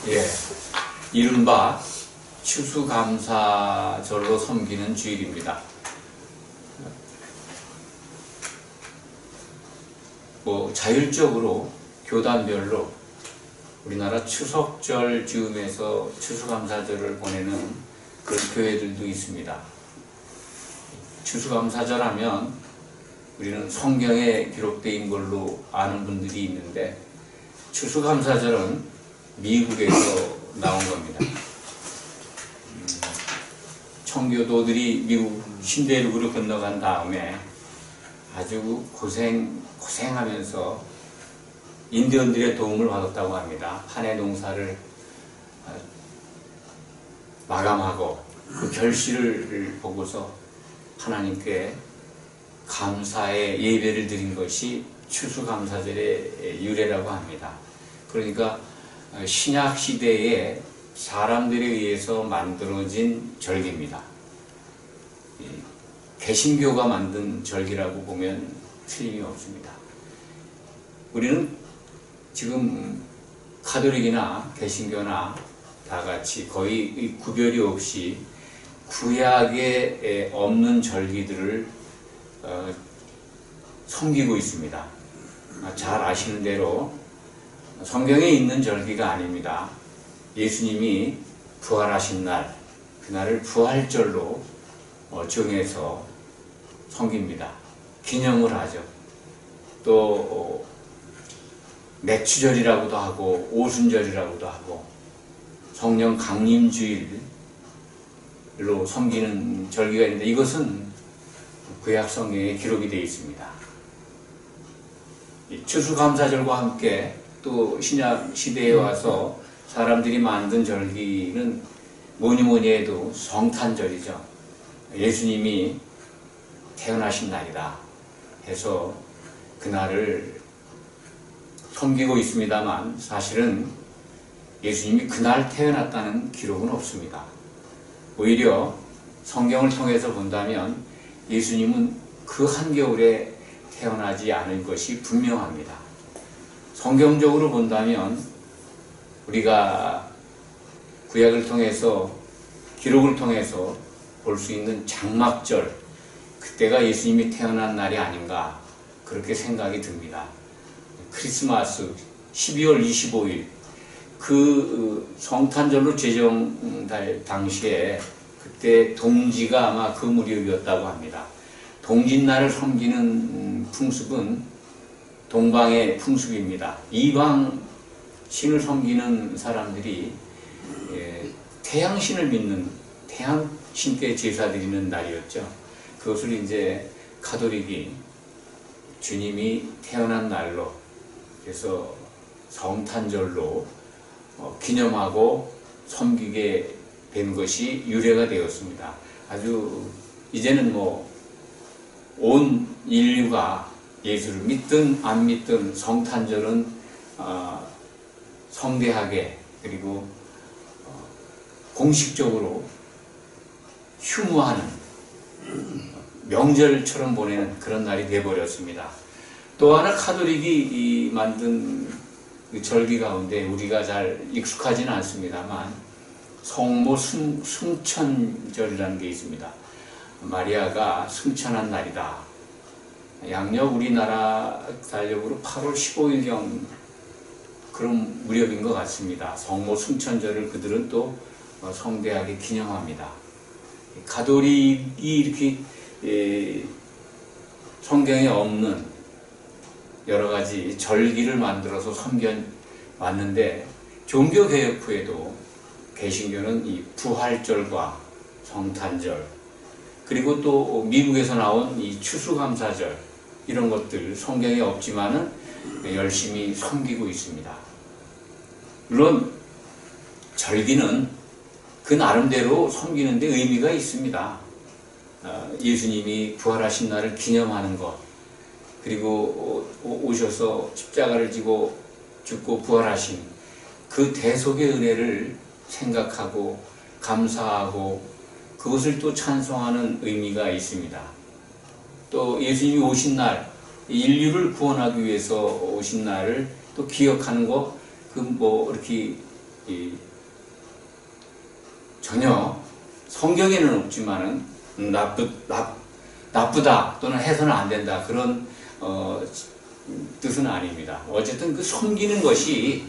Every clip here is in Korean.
예, 이른바 추수감사절로 섬기는 주일입니다. 자율적으로 교단별로 우리나라 추석절 즈음에서 추수감사절을 보내는 그런 교회들도 있습니다. 추수감사절 하면 우리는 성경에 기록되어 있는 걸로 아는 분들이 있는데, 추수감사절은 미국에서 나온 겁니다. 청교도들이 미국 신대륙으로 건너간 다음에 아주 고생하면서 인디언들의 도움을 받았다고 합니다. 한해 농사를 마감하고 그 결실을 보고서 하나님께 감사의 예배를 드린 것이 추수감사절의 유래라고 합니다. 그러니까 신약 시대에 사람들에 의해서 만들어진 절기입니다. 개신교가 만든 절기라고 보면 틀림이 없습니다. 우리는 지금 가톨릭이나 개신교나 다 같이 거의 구별이 없이 구약에 없는 절기들을 섬기고 있습니다. 잘 아시는 대로 성경에 있는 절기가 아닙니다. 예수님이 부활하신 날, 그날을 부활절로 정해서 섬깁니다. 기념을 하죠. 또 맥추절이라고도 하고 오순절이라고도 하고 성령 강림주일로 섬기는 절기가 있는데, 이것은 구약 성경에 기록이 되어 있습니다. 추수감사절과 함께 또 신약 시대에 와서 사람들이 만든 절기는 뭐니 해도 성탄절이죠. 예수님이 태어나신 날이다 해서 그날을 섬기고 있습니다만, 사실은 예수님이 그날 태어났다는 기록은 없습니다. 오히려 성경을 통해서 본다면 예수님은 그 한겨울에 태어나지 않을 것이 분명합니다. 성경적으로 본다면 우리가 구약을 통해서, 기록을 통해서 볼 수 있는 장막절, 그때가 예수님이 태어난 날이 아닌가 그렇게 생각이 듭니다. 크리스마스 12월 25일 그 성탄절로 제정될 당시에 그때 동지가 아마 그 무렵이었다고 합니다. 동짓날을 섬기는 풍습은 동방의 풍습입니다. 이방 신을 섬기는 사람들이 태양신을 믿는, 태양신께 제사 드리는 날이었죠. 그것을 이제 가톨릭이 주님이 태어난 날로, 그래서 성탄절로 기념하고 섬기게 된 것이 유래가 되었습니다. 아주 이제는 온 인류가 예수를 믿든 안 믿든 성탄절은 성대하게, 그리고 공식적으로 휴무하는 명절처럼 보내는 그런 날이 되어버렸습니다. 또 하나 가톨릭이 만든 그 절기 가운데 우리가 잘 익숙하지는 않습니다만 성모 승천절이라는 게 있습니다. 마리아가 승천한 날이다. 양력 우리나라 달력으로 8월 15일경 그런 무렵인 것 같습니다. 성모 승천절을 그들은 또 성대하게 기념합니다. 가톨릭이 이렇게 성경에 없는 여러 가지 절기를 만들어서 섬겨왔는데, 종교개혁 후에도 개신교는 이 부활절과 성탄절, 그리고 또 미국에서 나온 이 추수감사절, 이런 것들 성경에 없지만은 열심히 섬기고 있습니다. 물론 절기는 그 나름대로 섬기는데 의미가 있습니다. 예수님이 부활하신 날을 기념하는 것, 그리고 오셔서 십자가를 지고 죽고 부활하신 그 대속의 은혜를 생각하고 감사하고 그것을 또 찬송하는 의미가 있습니다. 또 예수님이 오신 날, 인류를 구원하기 위해서 오신 날을 또 기억하는 것, 이렇게 전혀 성경에는 없지만은 나쁘다 또는 해서는 안 된다 그런 뜻은 아닙니다. 어쨌든 그 섬기는 것이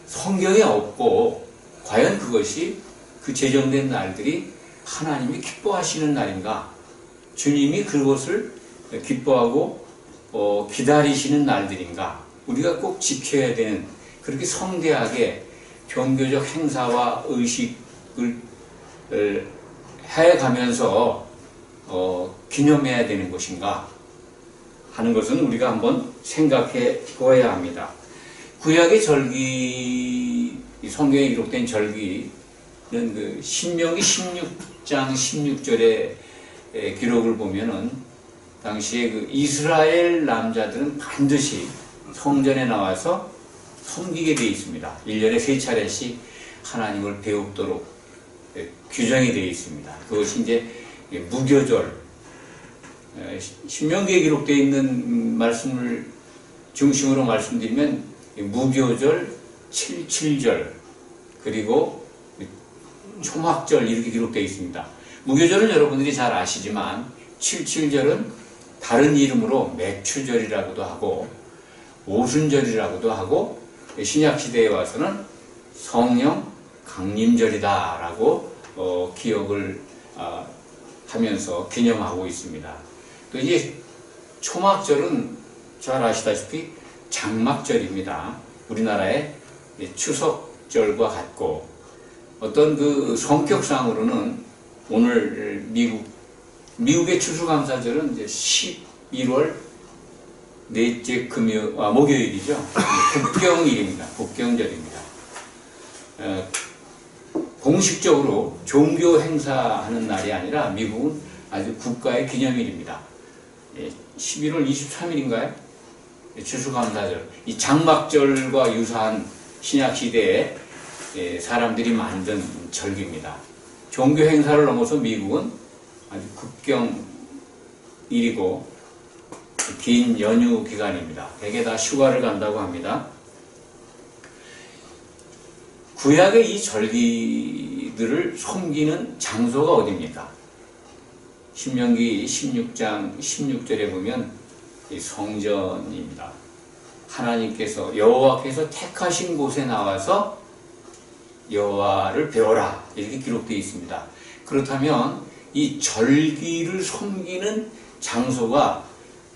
성경에 없고 과연 그것이 그 제정된 날들이 하나님이 기뻐하시는 날인가, 주님이 그것을 기뻐하고 기다리시는 날들인가, 우리가 꼭 지켜야 되는 그렇게 성대하게 종교적 행사와 의식을 해가면서 기념해야 되는 것인가 하는 것은 우리가 한번 생각해 보아야 합니다. 구약의 절기, 성경에 기록된 절기는 그 신명기 16장 16절의 기록을 보면은 당시에 그 이스라엘 남자들은 반드시 성전에 나와서 섬기게 되어 있습니다. 1년에 3차례씩 하나님을 배웁도록 규정이 되어 있습니다. 그것이 이제 무교절, 신명기에 기록되어 있는 말씀을 중심으로 말씀드리면 무교절, 77절, 그리고 초막절 이렇게 기록되어 있습니다. 무교절은 여러분들이 잘 아시지만 77절은 다른 이름으로 맥추절이라고도 하고 오순절이라고도 하고 신약시대에 와서는 성령 강림절이다라고 기억을 하면서 기념하고 있습니다. 또 이제 초막절은 잘 아시다시피 장막절입니다. 우리나라의 추석절과 같고 어떤 그 성격상으로는 오늘 미국의 추수감사절은 이제 11월 넷째 목요일이죠. 국경일입니다. 국경절입니다. 공식적으로 종교 행사하는 날이 아니라 미국은 아주 국가의 기념일입니다. 11월 23일인가요? 추수감사절. 이 장막절과 유사한 신약시대에 사람들이 만든 절기입니다. 종교 행사를 넘어서 미국은 아주 국경일이고 긴 연휴 기간입니다. 대개 다 휴가를 간다고 합니다. 구약의 이 절기들을 섬기는 장소가 어디입니까? 신명기 16장 16절에 보면 이 성전입니다. 하나님께서 여호와께서 택하신 곳에 나와서 여호와를 배워라 이렇게 기록되어 있습니다. 그렇다면 이 절기를 섬기는 장소가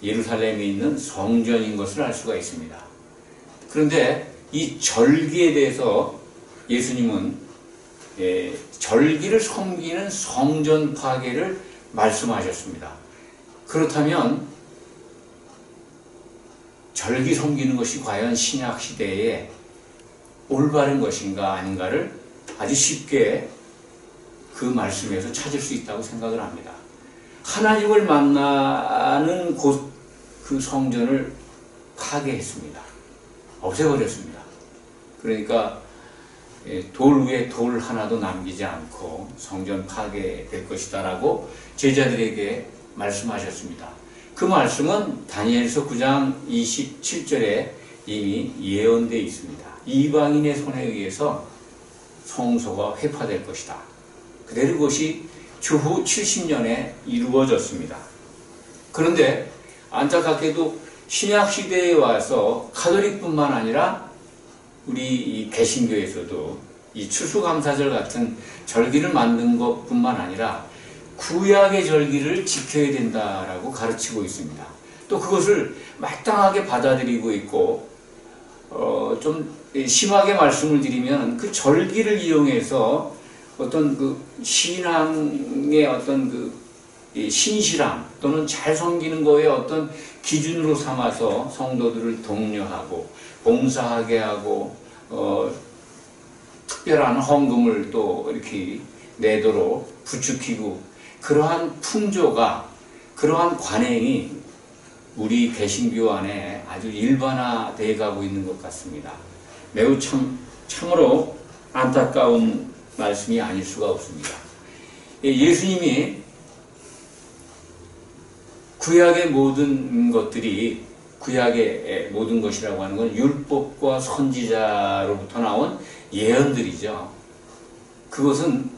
예루살렘에 있는 성전인 것을 알 수가 있습니다. 그런데 이 절기에 대해서 예수님은 절기를 섬기는 성전 파괴를 말씀하셨습니다. 그렇다면 절기 섬기는 것이 과연 신약 시대에 올바른 것인가 아닌가를 아주 쉽게 그 말씀에서 찾을 수 있다고 생각을 합니다. 하나님을 만나는 곳 그 성전을 파괴했습니다. 없애버렸습니다. 그러니까 돌 위에 돌 하나도 남기지 않고 성전 파괴될 것이다 라고 제자들에게 말씀하셨습니다. 그 말씀은 다니엘서 9장 27절에 이미 예언되어 있습니다. 이방인의 손에 의해서 성소가 회파될 것이다. 그대로 그것이 주후 70년에 이루어졌습니다. 그런데 안타깝게도 신약시대에 와서 가톨릭뿐만 아니라 우리 개신교에서도 이 추수감사절 같은 절기를 만든 것뿐만 아니라 구약의 절기를 지켜야 된다라고 가르치고 있습니다. 또 그것을 마땅하게 받아들이고 있고 좀 심하게 말씀을 드리면 그 절기를 이용해서 어떤 그 신앙의 어떤 그 신실함 또는 잘 섬기는 거에 어떤 기준으로 삼아서 성도들을 독려하고 봉사하게 하고 특별한 헌금을 또 이렇게 내도록 부추기고 그러한 풍조가 그러한 관행이 우리 개신교 안에 아주 일반화되어 가고 있는 것 같습니다. 매우 참으로 안타까운 말씀이 아닐 수가 없습니다. 예수님이 구약의 모든 것들이 구약의 모든 것이라고 하는 건 율법과 선지자로부터 나온 예언들이죠. 그것은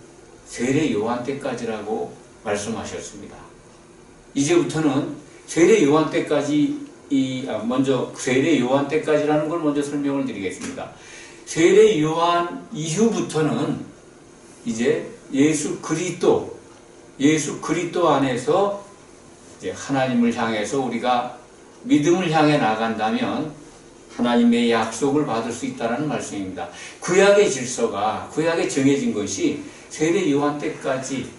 세례 요한 때까지라고 말씀하셨습니다. 이제부터는 세례 요한 때까지 먼저 세례 요한 때까지라는 걸 먼저 설명을 드리겠습니다. 세례 요한 이후부터는 이제 예수 그리스도 안에서 이제 하나님을 향해서 우리가 믿음을 향해 나간다면 하나님의 약속을 받을 수 있다는 말씀입니다. 구약의 질서가, 구약에 정해진 것이 세례 요한 때까지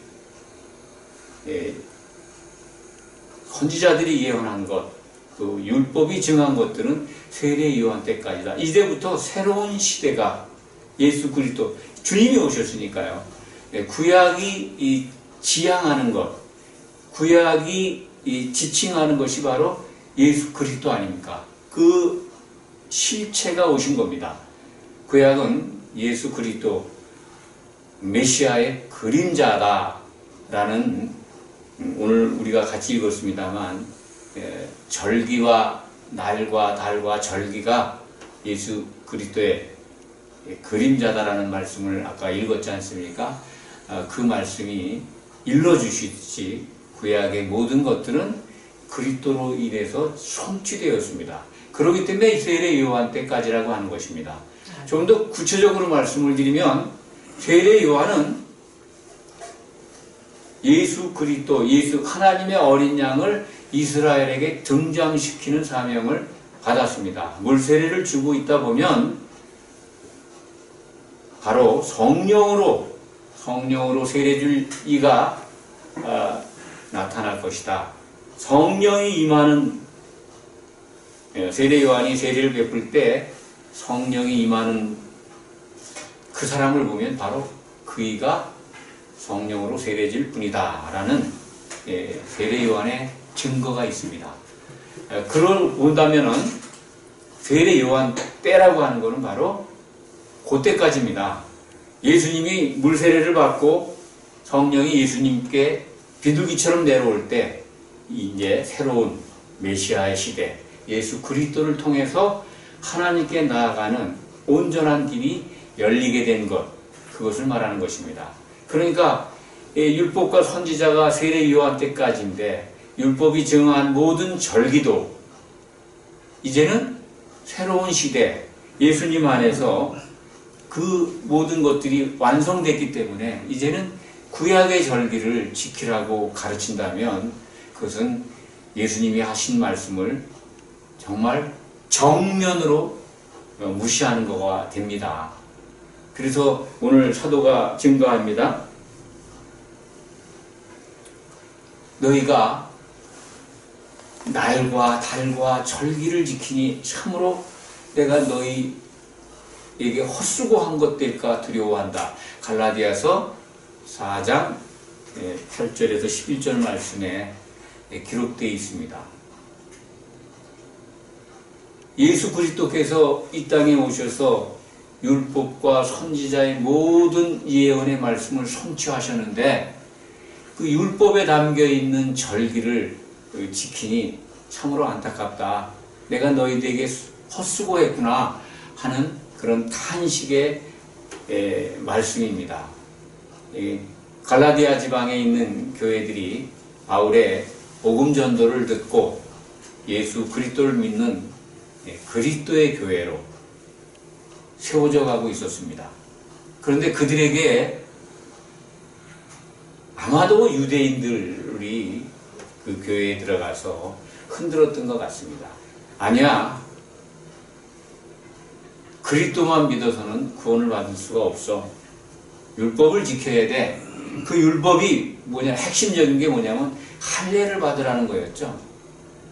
선지자들이 예언한 것, 그 율법이 정한 것들은 세례 요한 때까지다. 이제부터 새로운 시대가 예수 그리스도, 주님이 오셨으니까요. 구약이 지향하는 것, 구약이 지칭하는 것이 바로 예수 그리스도 아닙니까? 그 실체가 오신 겁니다. 구약은 예수 그리스도 메시아의 그림자다라는, 오늘 우리가 같이 읽었습니다만 절기와 날과 달과 절기가 예수 그리스도의 그림자다라는 말씀을 아까 읽었지 않습니까? 그 말씀이 일러주시듯이 구약의 모든 것들은 그리스도로 인해서 성취되었습니다. 그렇기 때문에 세례 요한 때까지라고 하는 것입니다. 좀 더 구체적으로 말씀을 드리면 세례 요한은 예수 그리스도, 하나님의 어린 양을 이스라엘에게 등장시키는 사명을 받았습니다. 물세례를 주고 있다 보면 바로 성령으로 세례 줄 이가 나타날 것이다. 성령이 임하는, 세례 요한이 세례를 베풀 때 성령이 임하는 그 사람을 보면 바로 그이가 성령으로 세례질 뿐이다 라는 세례 요한의 증거가 있습니다. 그걸 본다면은 세례 요한 때라고 하는 것은 바로 그때까지입니다. 예수님이 물세례를 받고 성령이 예수님께 비둘기처럼 내려올 때 이제 새로운 메시아의 시대, 예수 그리스도를 통해서 하나님께 나아가는 온전한 길이 열리게 된 것, 그것을 말하는 것입니다. 그러니까 율법과 선지자가 세례 요한 때까지인데 율법이 정한 모든 절기도 이제는 새로운 시대, 예수님 안에서 그 모든 것들이 완성됐기 때문에 이제는 구약의 절기를 지키라고 가르친다면 그것은 예수님이 하신 말씀을 정말 정면으로 무시하는 거가 됩니다. 그래서 오늘 사도가 증거합니다. 너희가 날과 달과 절기를 지키니 참으로 내가 너희에게 헛수고한 것 될까 두려워한다. 갈라디아서 4장 8절에서 11절 말씀에 기록되어 있습니다. 예수 그리스도께서 이 땅에 오셔서 율법과 선지자의 모든 예언의 말씀을 성취하셨는데 그 율법에 담겨있는 절기를 지키니 참으로 안타깝다. 내가 너희들에게 헛수고했구나 하는 그런 탄식의 말씀입니다. 갈라디아 지방에 있는 교회들이 바울의 복음 전도를 듣고 예수 그리스도를 믿는 그리스도의 교회로 세워져 가고 있었습니다. 그런데 그들에게 아마도 유대인들이 그 교회에 들어가서 흔들었던 것 같습니다. 아니야, 그리스도만 믿어서는 구원을 받을 수가 없어. 율법을 지켜야 돼. 그 율법이 핵심적인 게 뭐냐면 할례를 받으라는 거였죠.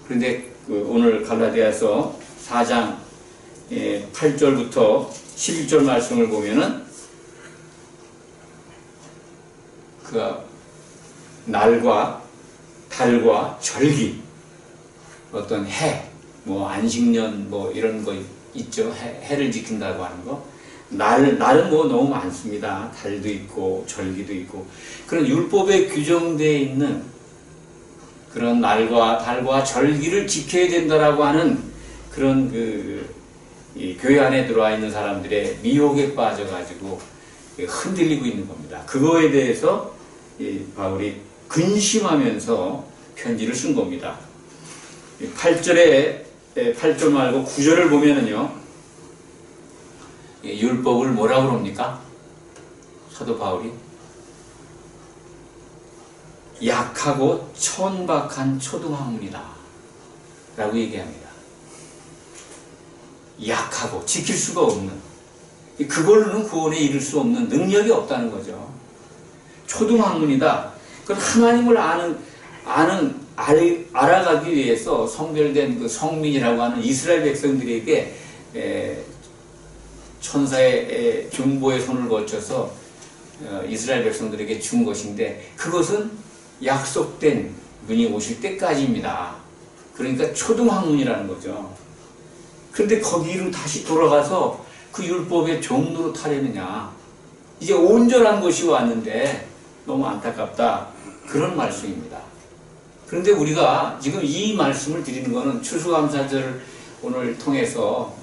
그런데 오늘 갈라디아서 4장 8절부터 11절 말씀을 보면은 그 날과 달과 절기, 어떤 해, 안식년 이런 거 있죠. 해를 지킨다고 하는 거. 날은 너무 많습니다. 달도 있고 절기도 있고 그런 율법에 규정되어 있는 그런 날과 달과 절기를 지켜야 된다라고 하는 그런 이 교회 안에 들어와 있는 사람들의 미혹에 빠져가지고 흔들리고 있는 겁니다. 그거에 대해서 바울이 근심하면서 편지를 쓴 겁니다. 8절 말고 9절을 보면은요, 율법을 뭐라고 그럽니까? 사도 바울이 약하고 천박한 초등학문이다 라고 얘기합니다. 약하고 지킬 수가 없는, 그걸로는 구원에 이를 수 없는 능력이 없다는 거죠. 초등학문이다. 그건 하나님을 알아가기 위해서 성별된 그 성민이라고 하는 이스라엘 백성들에게 천사의 중보의 손을 거쳐서 이스라엘 백성들에게 준 것인데, 그것은 약속된 분이 오실 때까지입니다. 그러니까 초등학문이라는 거죠. 그런데 거기로 다시 돌아가서 그 율법의 종로로 타려느냐, 이제 온전한 것이 왔는데 너무 안타깝다, 그런 말씀입니다. 그런데 우리가 지금 이 말씀을 드리는 것은 추수감사절을 오늘 통해서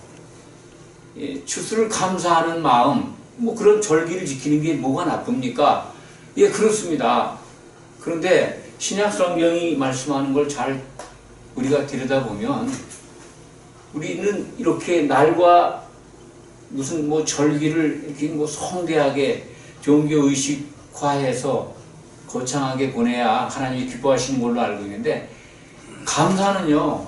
추수를 감사하는 마음, 뭐 그런 절기를 지키는 게 뭐가 나쁩니까? 예, 그렇습니다. 그런데 신약 성경이 말씀하는 걸 잘 우리가 들여다보면, 우리는 이렇게 날과 무슨 뭐 절기를 이렇게 뭐 성대하게 종교의식화해서 거창하게 보내야 하나님이 기뻐하시는 걸로 알고 있는데, 감사는요,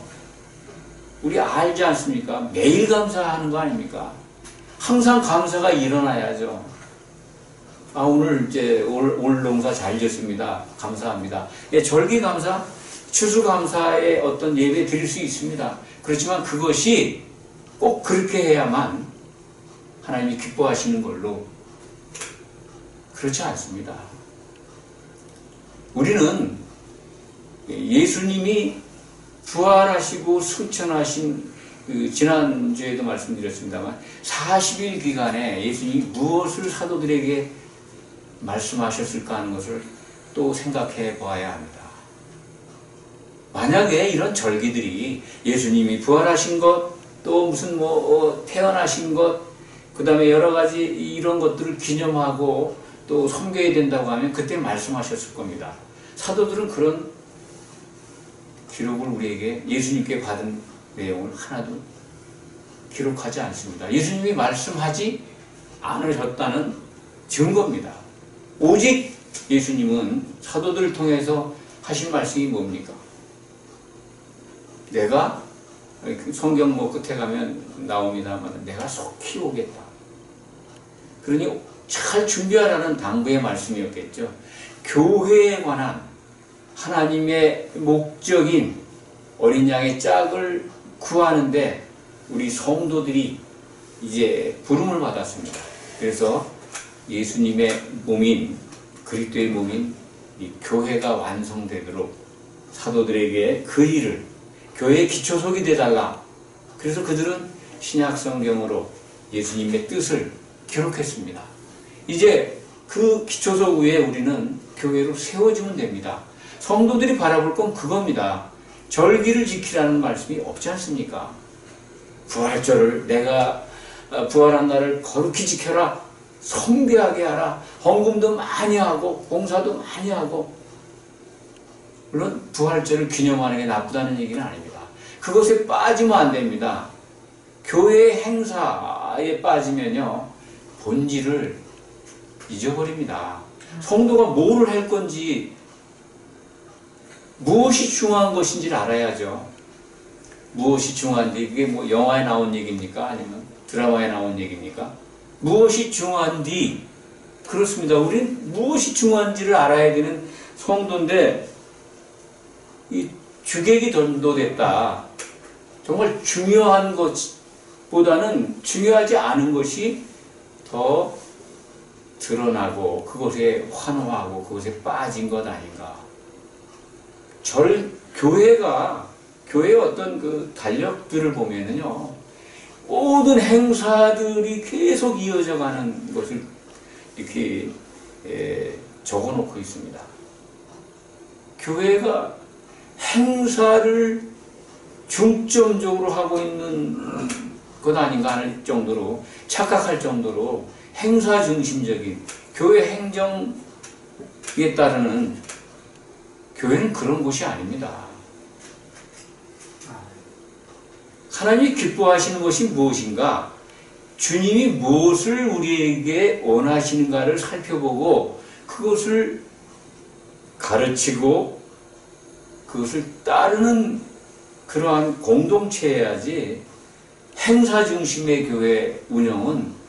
우리 알지 않습니까? 매일 감사하는 거 아닙니까? 항상 감사가 일어나야죠. 아, 오늘 이제 올 농사 잘 지었습니다. 감사합니다. 예, 절기 감사, 추수 감사의 어떤 예배 드릴 수 있습니다. 그렇지만 그것이 꼭 그렇게 해야만 하나님이 기뻐하시는 걸로, 그렇지 않습니다. 우리는 예수님이 부활하시고 승천하신 지난주에도 말씀드렸습니다만 40일 기간에 예수님이 무엇을 사도들에게 말씀하셨을까 하는 것을 또 생각해 보아야 합니다. 만약에 이런 절기들이 예수님이 부활하신 것, 또 무슨 태어나신 것, 그 다음에 여러 가지 이런 것들을 기념하고 또 섬겨야 된다고 하면 그때 말씀하셨을 겁니다. 사도들은 그런 기록을 우리에게, 예수님께 받은 내용을 하나도 기록하지 않습니다. 예수님이 말씀하지 않으셨다는 증거입니다. 오직 예수님은 사도들을 통해서 하신 말씀이 뭡니까? 내가, 성경 끝에 가면 나옵니다만, 내가 속히 오겠다. 그러니 잘 준비하라는 당부의 말씀이었겠죠. 교회에 관한 하나님의 목적인 어린 양의 짝을 구하는데 우리 성도들이 이제 부름을 받았습니다. 그래서 예수님의 몸인, 그리스도의 몸인 이 교회가 완성되도록 사도들에게 그 일을, 교회의 기초석이 되달라. 그래서 그들은 신약 성경으로 예수님의 뜻을 기록했습니다. 이제 그 기초석 위에 우리는 교회로 세워지면 됩니다. 성도들이 바라볼 건 그겁니다. 절기를 지키라는 말씀이 없지 않습니까? 부활절을, 내가 부활한 날을 거룩히 지켜라, 성대하게 하라, 헌금도 많이 하고 봉사도 많이 하고. 물론 부활절을 기념하는 게 나쁘다는 얘기는 아닙니다. 그것에 빠지면 안 됩니다. 교회 행사에 빠지면요, 본질을 잊어버립니다. 성도가 뭐를 할 건지, 무엇이 중요한 것인지를 알아야죠. 무엇이 중요한지, 그게 뭐 영화에 나온 얘기입니까? 아니면 드라마에 나온 얘기입니까? 무엇이 중요한지, 그렇습니다. 우리는 무엇이 중요한지를 알아야 되는 성도인데, 이 주객이 전도됐다. 정말 중요한 것보다는 중요하지 않은 것이 더 드러나고 그것에 환호하고 그것에 빠진 것 아닌가. 교회의 어떤 그 달력들을 보면은요, 모든 행사들이 계속 이어져 가는 것을 이렇게 적어 놓고 있습니다. 교회가 행사를 중점적으로 하고 있는 것 아닌가 할 정도로, 착각할 정도로 행사 중심적인 교회 행정에 따르는 교회는 그런 곳이 아닙니다. 하나님이 기뻐하시는 것이 무엇인가? 주님이 무엇을 우리에게 원하시는가를 살펴보고 그것을 가르치고 그것을 따르는 그러한 공동체여야지, 행사 중심의 교회 운영은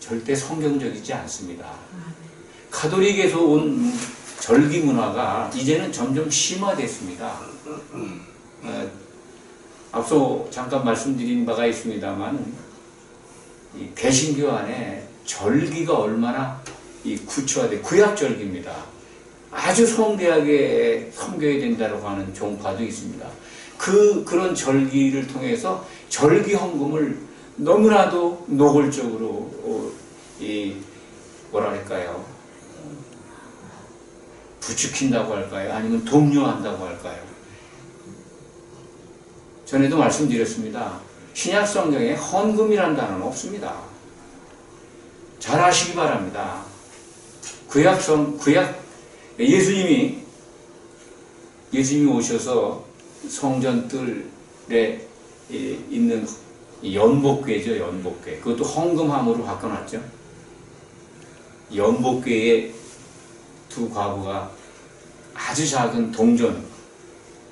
절대 성경적이지 않습니다. 가톨릭에서 온 절기 문화가 이제는 점점 심화됐습니다. 앞서 잠깐 말씀드린 바가 있습니다만, 이 개신교 안에 절기가 얼마나 구체화돼, 구약절기입니다. 아주 성대하게 섬겨야 된다고 하는 종파도 있습니다. 그런 절기를 통해서 절기 헌금을 너무나도 노골적으로 뭐랄까요, 부추긴다고 할까요? 아니면 독려한다고 할까요? 전에도 말씀드렸습니다. 신약 성경에 헌금이라는 단어는 없습니다. 잘 아시기 바랍니다. 예수님이 오셔서 성전 뜰에 있는 연복궤죠, 연복궤. 그것도 헌금함으로 바꿔놨죠. 연복궤에 두 과부가 아주 작은 동전,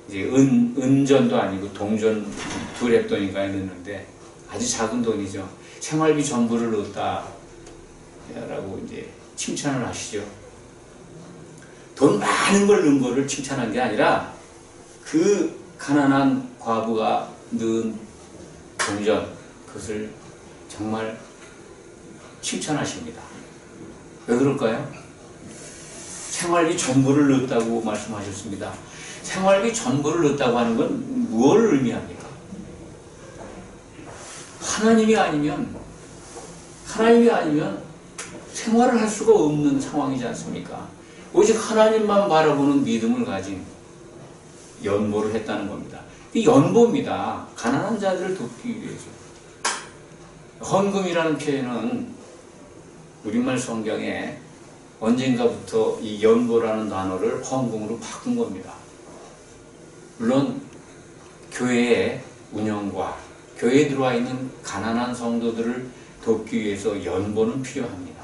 이제 은전도 아니고 동전 두 랩돈인가에 넣는데 아주 작은 돈이죠. 생활비 전부를 넣었다라고 이제 칭찬을 하시죠. 돈 많은 걸 넣은 거를 칭찬한 게 아니라 그 가난한 과부가 넣은 동전, 그것을 정말 칭찬하십니다. 왜 그럴까요? 생활비 전부를 넣었다고 말씀하셨습니다. 생활비 전부를 넣었다고 하는 건 무엇을 의미합니까? 하나님이 아니면 생활을 할 수가 없는 상황이지 않습니까? 오직 하나님만 바라보는 믿음을 가진 연보를 했다는 겁니다. 이 연보입니다. 가난한 자들을 돕기 위해서. 헌금이라는 표현은 우리말 성경에 언젠가부터 이 연보라는 단어를 헌금으로 바꾼 겁니다. 물론 교회의 운영과 교회에 들어와 있는 가난한 성도들을 돕기 위해서 연보는 필요합니다.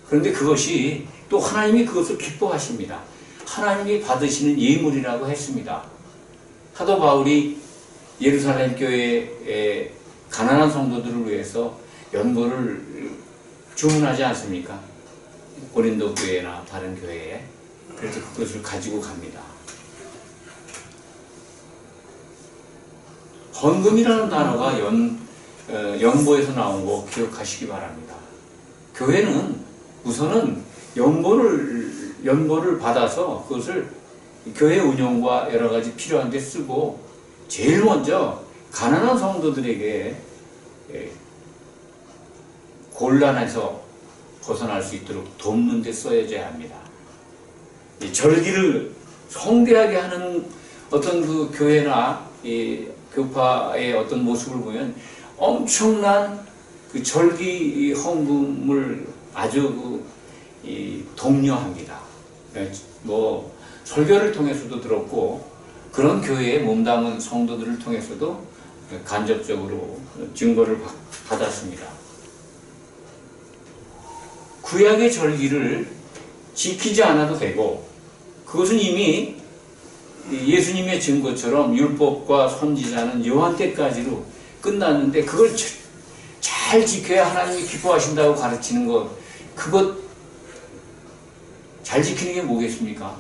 그런데 그것이 또 하나님이 그것을 기뻐하십니다. 하나님이 받으시는 예물이라고 했습니다. 사도 바울이 예루살렘 교회의 가난한 성도들을 위해서 연보를 주문하지 않습니까? 고린도 교회나 다른 교회에. 그래서 그것을 가지고 갑니다. 헌금이라는 단어가 연보에서 나온 거 기억하시기 바랍니다. 교회는 우선은 연보를 받아서 그것을 교회 운영과 여러 가지 필요한 데 쓰고, 제일 먼저 가난한 성도들에게 곤란해서 벗어날 수 있도록 돕는 데 써야져야 합니다. 이 절기를 성대하게 하는 어떤 그 교회나 이 교파의 어떤 모습을 보면 엄청난 그 절기 헌금을 아주 독려합니다. 뭐 설교를 통해서도 들었고, 그런 교회에 몸담은 성도들을 통해서도 간접적으로 증거를 받았습니다. 구약의 절기를 지키지 않아도 되고, 그것은 이미 예수님의 증거처럼 율법과 선지자는 요한 때까지로 끝났는데, 그걸 잘 지켜야 하나님이 기뻐하신다고 가르치는 것, 그것 잘 지키는 게 뭐겠습니까?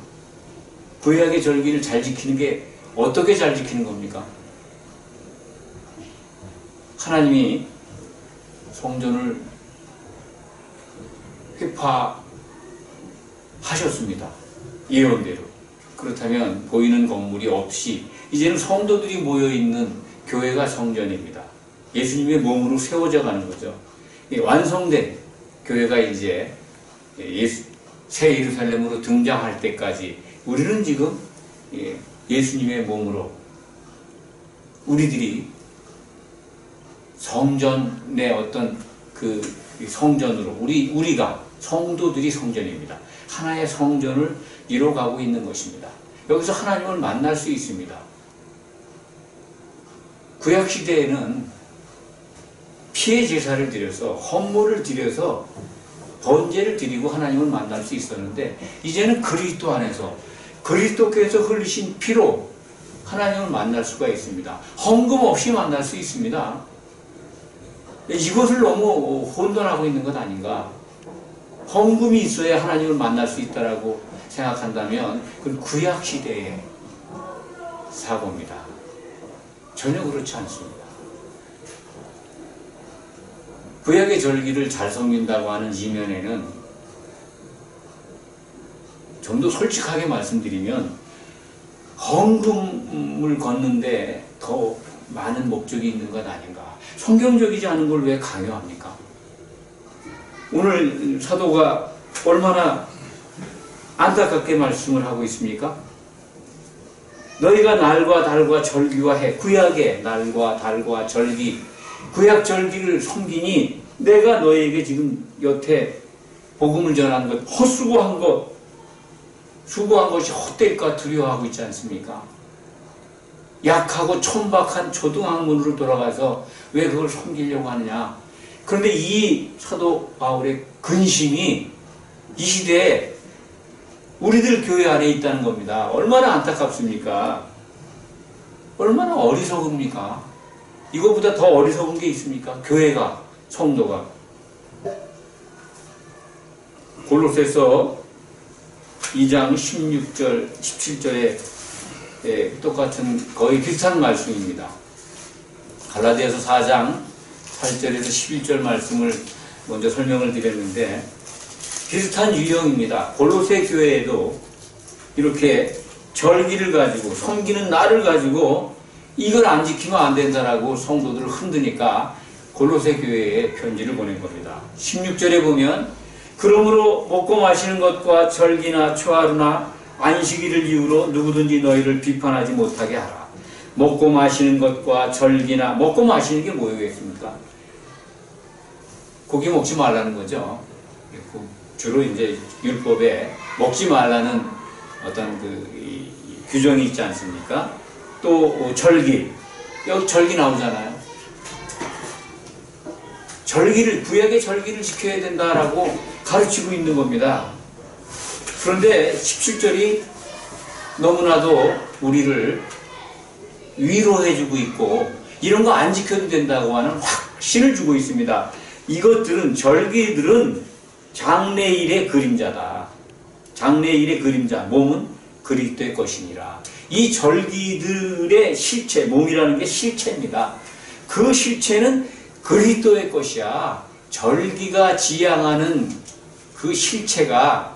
구약의 절기를 잘 지키는 게 어떻게 잘 지키는 겁니까? 하나님이 성전을 회파하셨습니다. 예언대로. 그렇다면 보이는 건물이 없이 이제는 성도들이 모여있는 교회가 성전입니다. 예수님의 몸으로 세워져 가는 거죠. 완성된 교회가 이제 새 예루살렘으로 등장할 때까지 우리는 지금 예수님의 몸으로 우리들이 성전의 어떤 그 성전으로 우리가 성도들이 성전입니다. 하나의 성전을 이뤄가고 있는 것입니다. 여기서 하나님을 만날 수 있습니다. 구약 시대에는 피해 제사를 드려서 헌물을 드려서 번제를 드리고 하나님을 만날 수 있었는데 이제는 그리스도 안에서 그리스도께서 흘리신 피로 하나님을 만날 수가 있습니다. 헌금 없이 만날 수 있습니다. 이것을 너무 혼돈하고 있는 것 아닌가? 헌금이 있어야 하나님을 만날 수 있다라고 생각한다면 그건 구약 시대의 사고입니다. 전혀 그렇지 않습니다. 구약의 절기를 잘 섬긴다고 하는 이면에는 좀 더 솔직하게 말씀드리면 헌금을 걷는데 더 많은 목적이 있는 것 아닌가. 성경적이지 않은 걸 왜 강요합니까? 오늘 사도가 얼마나 안타깝게 말씀을 하고 있습니까? 너희가 날과 달과 절기와 해, 구약의 날과 달과 절기, 구약 절기를 섬기니 내가 너희에게 지금 여태 복음을 전한 것, 헛수고한 것, 수고한 것이 헛될까 두려워하고 있지 않습니까? 약하고 천박한 초등학문으로 돌아가서 왜 그걸 섬기려고 하느냐? 그런데 이 사도 바울의 근심이 이 시대에 우리들 교회 안에 있다는 겁니다. 얼마나 안타깝습니까? 얼마나 어리석습니까? 이거보다 더 어리석은 게 있습니까? 교회가, 성도가. 골로새서 2장 16절, 17절에 똑같은 거의 비슷한 말씀입니다. 갈라디아서 4장 8절에서 11절 말씀을 먼저 설명을 드렸는데 비슷한 유형입니다. 골로새 교회에도 이렇게 절기를 가지고 섬기는 날을 가지고 이걸 안 지키면 안 된다라고 성도들을 흔드니까 골로새 교회에 편지를 보낸 겁니다. 16절에 보면 그러므로 먹고 마시는 것과 절기나 초하루나 안식일을 이유로 누구든지 너희를 비판하지 못하게 하라. 먹고 마시는 것과 절기나 먹고 마시는 게 뭐겠습니까? 고기 먹지 말라는 거죠. 주로 이제 율법에 먹지 말라는 어떤 규정이 있지 않습니까? 또 절기, 여기 절기 나오잖아요. 구약의 절기를 지켜야 된다라고 가르치고 있는 겁니다. 그런데 17절이 너무나도 우리를 위로해주고 있고 이런 거 안 지켜도 된다고 하는 확신을 주고 있습니다. 이것들은 절기들은 장래일의 그림자다. 장래일의 그림자, 몸은 그리스도의 것이니라. 이 절기들의 실체, 몸이라는 게 실체입니다. 그 실체는 그리스도의 것이야. 절기가 지향하는 그 실체가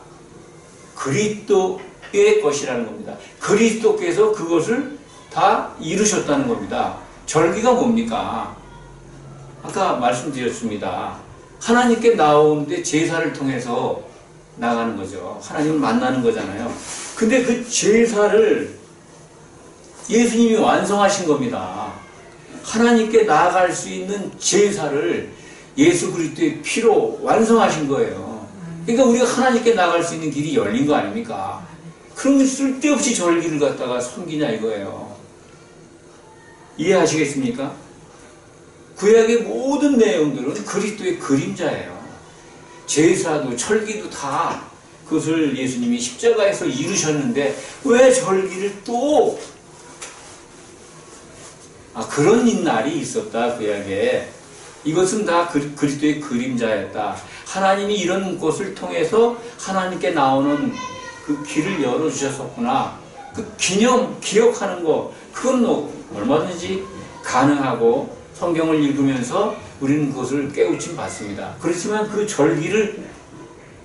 그리스도의 것이라는 겁니다. 그리스도께서 그것을 다 이루셨다는 겁니다. 절기가 뭡니까? 아까 말씀드렸습니다. 하나님께 나오는데 제사를 통해서 나가는 거죠. 하나님을 만나는 거잖아요. 근데 그 제사를 예수님이 완성하신 겁니다. 하나님께 나아갈 수 있는 제사를 예수 그리스도의 피로 완성하신 거예요. 그러니까 우리가 하나님께 나아갈 수 있는 길이 열린 거 아닙니까? 그러면 쓸데없이 절기를 갖다가 섬기냐 이거예요. 이해하시겠습니까? 구약의 모든 내용들은 그리스도의 그림자예요. 제사도 절기도 다 그것을 예수님이 십자가에서 이루셨는데 왜 절기를 또 그런 날이 있었다. 구약에 이것은 다 그리스도의 그림자였다. 하나님이 이런 것을 통해서 하나님께 나오는 그 길을 열어주셨었구나. 그 기억하는 거 그건 얼마든지 가능하고 성경을 읽으면서 우리는 그것을 깨우침 받습니다. 그렇지만 그 절기를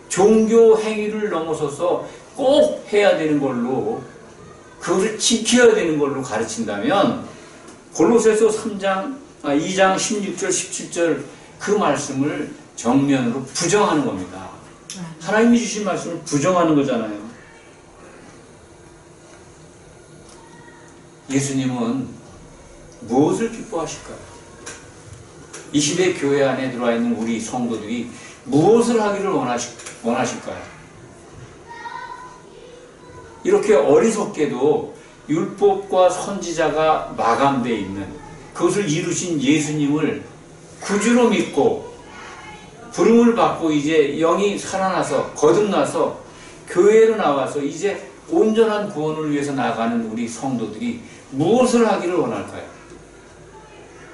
종교 행위를 넘어서서 꼭 해야 되는 걸로 그것을 지켜야 되는 걸로 가르친다면 골로새서 2장 16절 17절 그 말씀을 정면으로 부정하는 겁니다. 하나님이 주신 말씀을 부정하는 거잖아요. 예수님은 무엇을 기뻐하실까요? 이 시대 교회 안에 들어와 있는 우리 성도들이 무엇을 하기를 원하실까요? 이렇게 어리석게도 율법과 선지자가 마감되어 있는 그것을 이루신 예수님을 구주로 믿고 부름을 받고 이제 영이 살아나서 거듭나서 교회로 나와서 이제 온전한 구원을 위해서 나가는 우리 성도들이 무엇을 하기를 원할까요?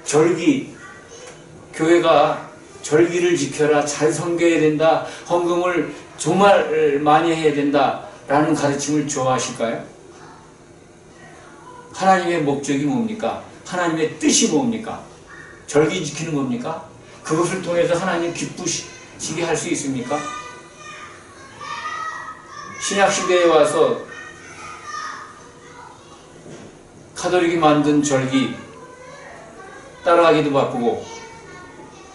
절기, 교회가 절기를 지켜라, 잘 섬겨야 된다, 헌금을 정말 많이 해야 된다 라는 가르침을 좋아하실까요? 하나님의 목적이 뭡니까? 하나님의 뜻이 뭡니까? 절기 지키는 겁니까? 그것을 통해서 하나님 기쁘시게 할 수 있습니까? 신약시대에 와서 가톨릭이 만든 절기 따라가기도 바쁘고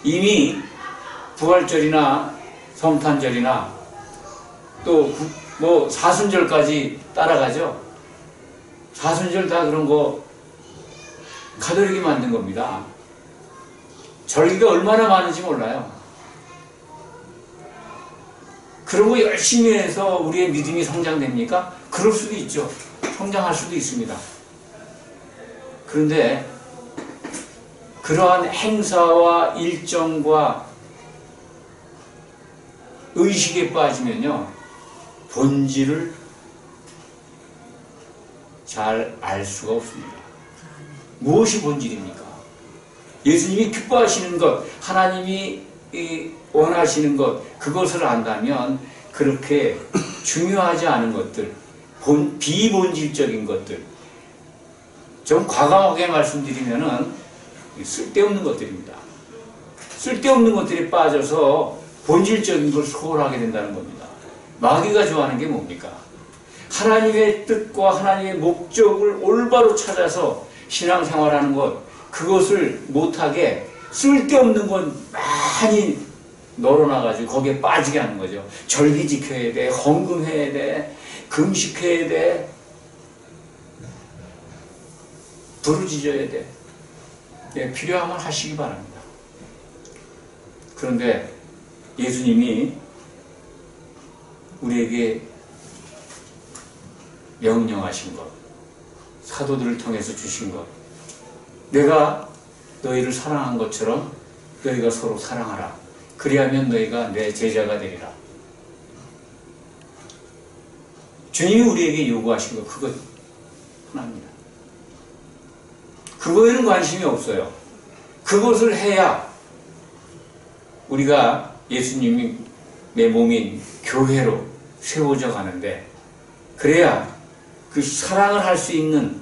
이미 부활절이나 성탄절이나 또 뭐 사순절까지 따라가죠. 사순절 다 그런 거 가톨릭이 만든 겁니다. 절기가 얼마나 많은지 몰라요. 그런 거 열심히 해서 우리의 믿음이 성장됩니까? 그럴 수도 있죠. 성장할 수도 있습니다. 그런데 그러한 행사와 일정과 의식에 빠지면요, 본질을 잘 알 수가 없습니다. 무엇이 본질입니까? 예수님이 기뻐하시는 것, 하나님이 원하시는 것, 그것을 안다면 그렇게 중요하지 않은 것들, 비본질적인 것들, 좀 과감하게 말씀드리면은 쓸데없는 것들입니다. 쓸데없는 것들이 빠져서 본질적인 걸 소홀하게 된다는 겁니다. 마귀가 좋아하는 게 뭡니까? 하나님의 뜻과 하나님의 목적을 올바로 찾아서 신앙생활하는 것, 그것을 못하게 쓸데없는 건 많이 널어놔가지고 거기에 빠지게 하는 거죠. 절기 지켜야 돼, 헌금해야 돼, 금식해야 돼, 부르짖어야 돼. 네, 필요하면 하시기 바랍니다. 그런데 예수님이 우리에게 명령하신 것, 사도들을 통해서 주신 것, 내가 너희를 사랑한 것처럼 너희가 서로 사랑하라. 그리하면 너희가 내 제자가 되리라. 주님이 우리에게 요구하신 것, 그것 하나입니다. 그거에는 관심이 없어요. 그것을 해야 우리가 예수님이 내 몸인 교회로 세워져 가는데, 그래야 그 사랑을 할 수 있는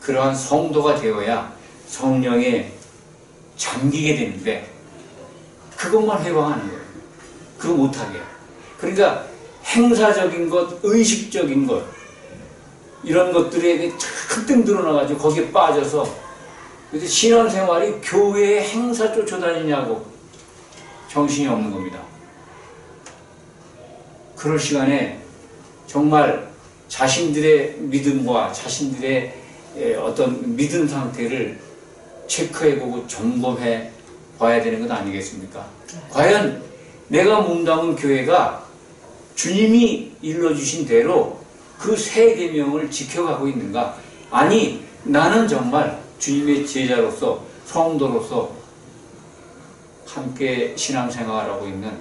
그러한 성도가 되어야 성령에 잠기게 되는데, 그것만 해방하는 거예요. 그거 못하게. 그러니까 행사적인 것, 의식적인 것, 이런 것들에 흑등 드러나가지고 거기에 빠져서 신앙생활이 교회의 행사 쫓아다니냐고 정신이 없는 겁니다. 그럴 시간에 정말 자신들의 믿음과 자신들의 어떤 믿음 상태를 체크해보고 점검해 봐야 되는 것 아니겠습니까? 과연 내가 몸담은 교회가 주님이 일러주신 대로 그 세 계명을 지켜가고 있는가? 아니, 나는 정말 주님의 제자로서, 성도로서 함께 신앙생활하고 있는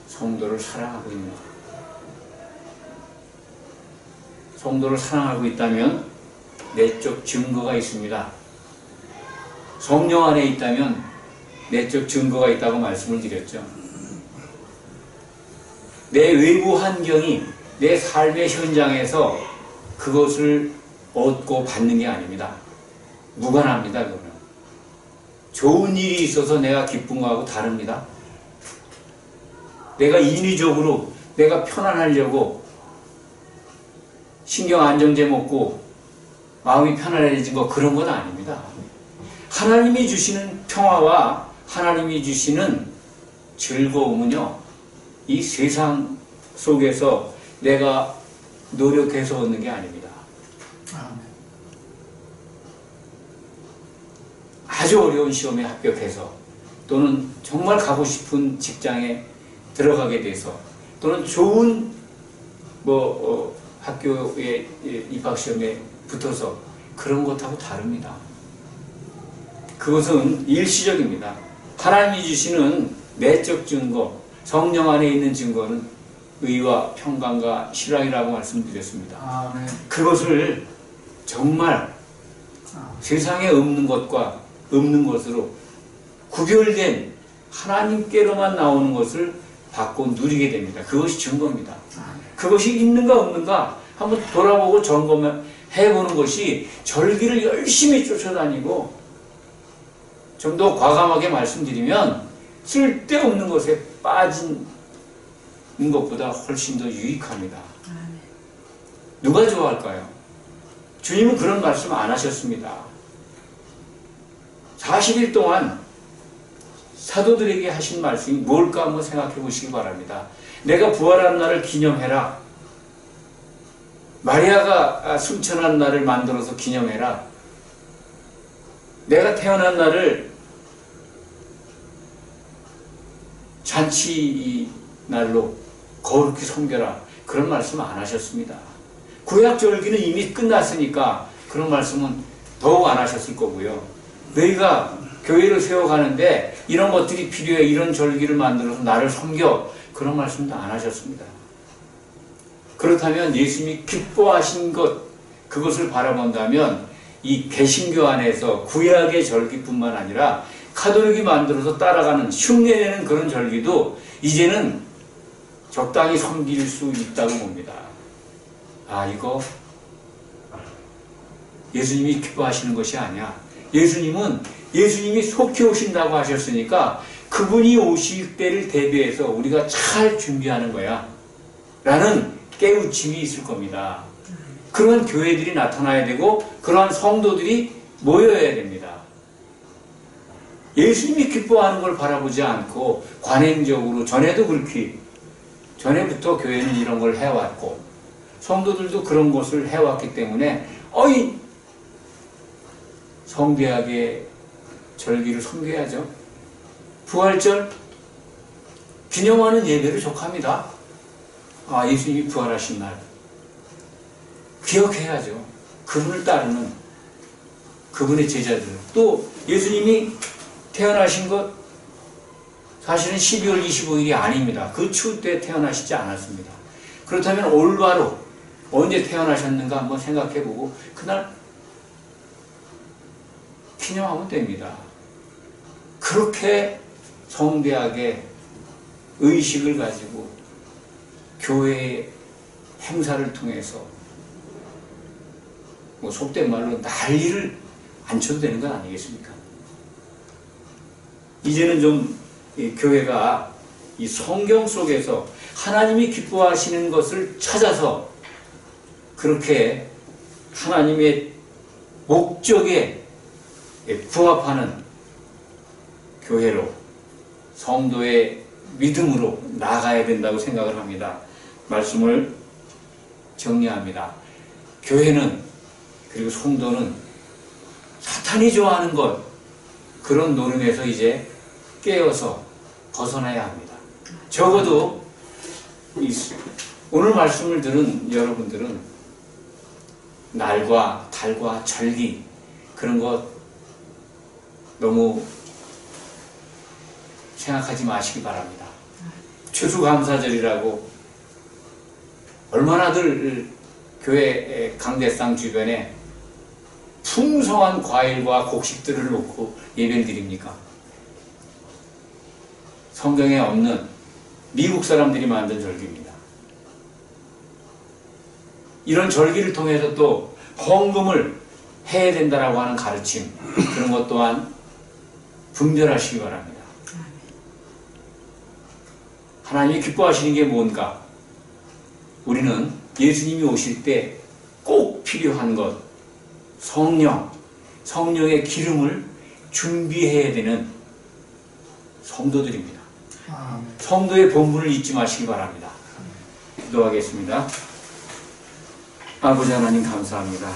성도를 사랑하고 있는가? 성도를 사랑하고 있다면 내적 증거가 있습니다. 성령 안에 있다면 내적 증거가 있다고 말씀을 드렸죠. 내 외부 환경이 내 삶의 현장에서 그것을 얻고 받는 게 아닙니다. 무관합니다. 그거는. 좋은 일이 있어서 내가 기쁜 거하고 다릅니다. 내가 인위적으로 내가 편안하려고 신경 안정제 먹고 마음이 편안해진 거, 그런 건 아닙니다. 하나님이 주시는 평화와 하나님이 주시는 즐거움은요, 이 세상 속에서 내가 노력해서 얻는 게 아닙니다. 아주 어려운 시험에 합격해서 또는 정말 가고 싶은 직장에 들어가게 돼서 또는 좋은 학교에 입학시험에 붙어서 그런 것하고 다릅니다. 그것은 일시적입니다. 하나님이 주시는 내적 증거, 성령 안에 있는 증거는 의와 평강과 실랑이라고 말씀드렸습니다. 네. 그것을 정말 세상에 없는 것과 없는 것으로 구별된 하나님께로만 나오는 것을 받고 누리게 됩니다. 그것이 증거입니다. 그것이 있는가 없는가 한번 돌아보고 점검해보는 것이 절기를 열심히 쫓아다니고 좀 더 과감하게 말씀드리면 쓸데없는 것에 빠진 것보다 훨씬 더 유익합니다. 누가 좋아할까요? 주님은 그런 말씀 안 하셨습니다. 40일 동안 사도들에게 하신 말씀이 뭘까 한번 생각해 보시기 바랍니다. 내가 부활한 날을 기념해라. 마리아가 승천한 날을 만들어서 기념해라. 내가 태어난 날을 잔치 날로 거룩히 섬겨라. 그런 말씀 안 하셨습니다. 구약 절기는 이미 끝났으니까 그런 말씀은 더욱 안 하셨을 거고요. 너희가 교회를 세워가는데 이런 것들이 필요해. 이런 절기를 만들어서 나를 섬겨. 그런 말씀도 안 하셨습니다. 그렇다면 예수님이 기뻐하신 것, 그것을 바라본다면 이 개신교 안에서 구약의 절기뿐만 아니라 가톨릭이 만들어서 따라가는 흉내내는 그런 절기도 이제는 적당히 섬길 수 있다고 봅니다. 이거 예수님이 기뻐하시는 것이 아니야. 예수님이 속히 오신다고 하셨으니까 그분이 오실 때를 대비해서 우리가 잘 준비하는 거야 라는 깨우침이 있을 겁니다. 그런 교회들이 나타나야 되고 그러한 성도들이 모여야 됩니다. 예수님이 기뻐하는 걸 바라보지 않고 관행적으로 전에부터 교회는 이런 걸 해왔고 성도들도 그런 것을 해왔기 때문에 성대하게 절기를 섬겨야죠. 부활절 기념하는 예배를 족합니다. 예수님이 부활하신 날 기억해야죠. 그분을 따르는 그분의 제자들. 또 예수님이 태어나신 것 사실은 12월 25일이 아닙니다. 그 추 때 태어나시지 않았습니다. 그렇다면 올바로 언제 태어나셨는가 한번 생각해보고 그날 기념하면 됩니다. 그렇게 성대하게 의식을 가지고 교회의 행사를 통해서 속된 말로 난리를 안 쳐도 되는 건 아니겠습니까? 이제는 좀 교회가 이 성경 속에서 하나님이 기뻐하시는 것을 찾아서 그렇게 하나님의 목적에 부합하는 교회로 성도의 믿음으로 나아가야 된다고 생각을 합니다. 말씀을 정리합니다. 교회는 그리고 성도는 사탄이 좋아하는 것 그런 노름에서 이제 깨어서 벗어나야 합니다. 적어도 오늘 말씀을 들은 여러분들은 날과 달과 절기 그런 것 너무 생각하지 마시기 바랍니다. 추수감사절이라고 얼마나들 교회 강대상 주변에 풍성한 과일과 곡식들을 놓고 예배를 드립니까? 성경에 없는 미국 사람들이 만든 절기입니다. 이런 절기를 통해서 또 헌금을 해야 된다라고 하는 가르침 그런 것 또한 분별하시기 바랍니다. 하나님이 기뻐하시는 게 뭔가? 우리는 예수님이 오실 때 꼭 필요한 것 성령의 기름을 준비해야 되는 성도들입니다. 성도의 본분을 잊지 마시기 바랍니다. 기도하겠습니다. 아버지 하나님 감사합니다.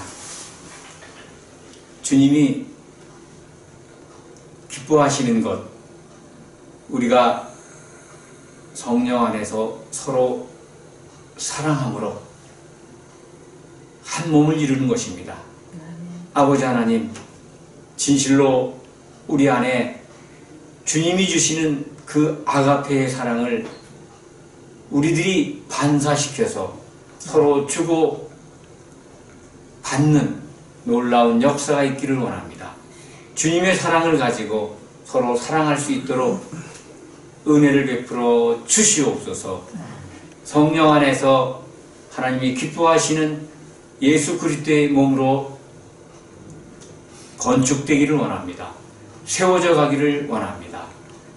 주님이 기뻐하시는 것, 우리가 성령 안에서 서로 사랑함으로 한 몸을 이루는 것입니다. 아버지 하나님, 진실로 우리 안에 주님이 주시는 그 아가페의 사랑을 우리들이 반사시켜서 서로 주고 받는 놀라운 역사가 있기를 원합니다. 주님의 사랑을 가지고 서로 사랑할 수 있도록 은혜를 베풀어 주시옵소서. 성령 안에서 하나님이 기뻐하시는 예수 그리스도의 몸으로 건축되기를 원합니다. 세워져 가기를 원합니다.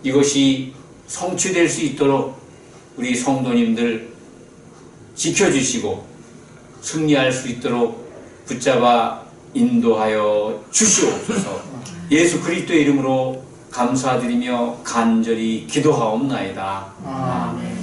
이것이 성취될 수 있도록 우리 성도님들 지켜주시고 승리할 수 있도록 붙잡아 인도하여 주시옵소서. 예수 그리스도의 이름으로 감사드리며 간절히 기도하옵나이다. 아멘.